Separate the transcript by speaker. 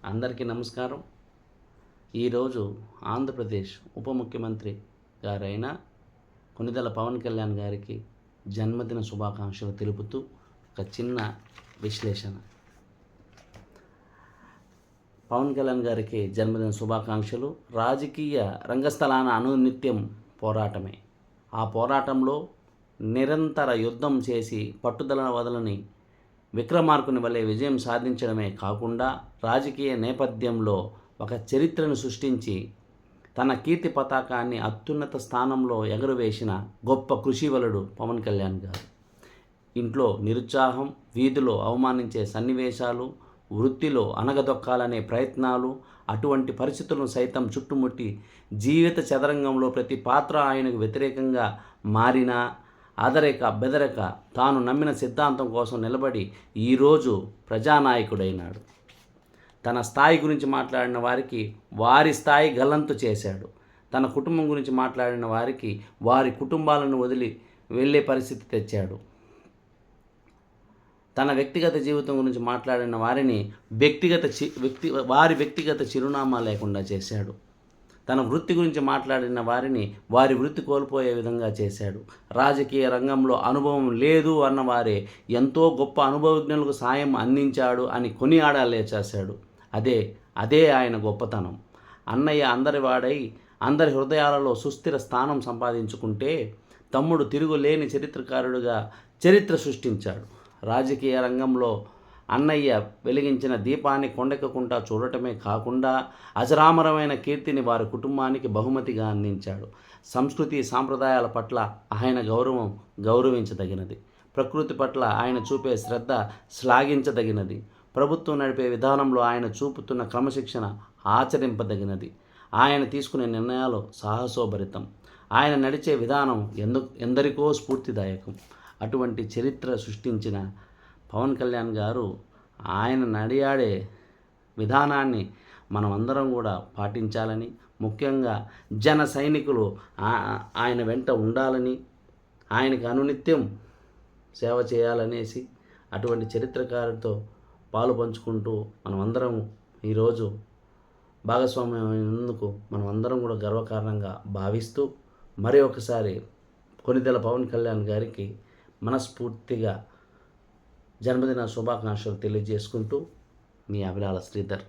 Speaker 1: అందరికీ నమస్కారం. ఈరోజు ఆంధ్రప్రదేశ్ ఉప ముఖ్యమంత్రి గారైన కొణిదెల పవన్ కళ్యాణ్ గారికి జన్మదిన శుభాకాంక్షలు తెలుపుతూ ఒక చిన్న విశ్లేషణ. పవన్ కళ్యాణ్ గారికి జన్మదిన శుభాకాంక్షలు. రాజకీయ రంగస్థలాన అనునిత్యం పోరాటమే. ఆ పోరాటంలో నిరంతర యుద్ధం చేసి పట్టుదల వదలని విక్రమార్కుని వలె విజయం సాధించడమే కాకుండా రాజకీయ నేపథ్యంలో ఒక చరిత్రను సృష్టించి తన కీర్తి పతాకాన్ని అత్యున్నత స్థానంలో ఎగురవేసిన గొప్ప కృషివలుడు పవన్ కళ్యాణ్ గారు. ఇంట్లో నిరుత్సాహం, వీధిలో అవమానించే సన్నివేశాలు, వృత్తిలో అనగదొక్కాలనే ప్రయత్నాలు, అటువంటి పరిస్థితులను సైతం చుట్టుముట్టి జీవిత చదరంగంలో ప్రతి పాత్ర ఆయనకు వ్యతిరేకంగా మారినా అదరక బెదరక తాను నమ్మిన సిద్ధాంతం కోసం నిలబడి ఈరోజు ప్రజానాయకుడైనాడు. తన స్థాయి గురించి మాట్లాడిన వారికి వారి స్థాయి గల్లంతు చేశాడు. తన కుటుంబం గురించి మాట్లాడిన వారికి వారి కుటుంబాలను వదిలి వెళ్ళే పరిస్థితి తెచ్చాడు. తన వ్యక్తిగత జీవితం గురించి మాట్లాడిన వారిని వారి వ్యక్తిగత చిరునామా లేకుండా చేశాడు. తన వృత్తి గురించి మాట్లాడిన వారిని వారి వృత్తి కోల్పోయే విధంగా చేశాడు. రాజకీయ రంగంలో అనుభవం లేదు అన్నవారే ఎంతో గొప్ప అనుభవజ్ఞులకు సాయం అందించాడు అని కొనియాడాలే చేశాడు. అదే ఆయన గొప్పతనం. అన్నయ్య అందరివాడై అందరి హృదయాలలో సుస్థిర స్థానం సంపాదించుకుంటే తమ్ముడు తిరుగులేని చరిత్రకారుడిగా చరిత్ర సృష్టించాడు. రాజకీయ రంగంలో అన్నయ్య వెలిగించిన దీపాన్ని కొండెక్కకుండా చూడటమే కాకుండా అజరామరమైన కీర్తిని వారి కుటుంబానికి బహుమతిగా అందించాడు. సంస్కృతి సాంప్రదాయాల పట్ల ఆయన గౌరవించదగినది. ప్రకృతి పట్ల ఆయన చూపే శ్రద్ధ శ్లాఘించదగినది. ప్రభుత్వం నడిపే విధానంలో ఆయన చూపుతున్న క్రమశిక్షణ ఆచరింపదగినది. ఆయన తీసుకునే నిర్ణయాలు సాహసోభరితం. ఆయన నడిచే విధానం ఎందరికో స్ఫూర్తిదాయకం. అటువంటి చరిత్ర సృష్టించిన పవన్ కళ్యాణ్ గారు ఆయన నడియాడే విధానాన్ని మనమందరం కూడా పాటించాలని, ముఖ్యంగా జన సైనికులు ఆయన వెంట ఉండాలని, ఆయనకి అనునిత్యం సేవ చేయాలనేసి అటువంటి చరిత్రకారుడితో పాలు పంచుకుంటూ మనమందరం ఈరోజు భాగస్వామ్యం అయినందుకు మనమందరం కూడా గర్వకారణంగా భావిస్తూ మరి ఒకసారి కొణిదెల పవన్ కళ్యాణ్ గారికి మనస్ఫూర్తిగా జన్మదిన శుభాకాంక్షలు తెలియజేసుకుంటూ మీ అభిలాల శ్రీధర్.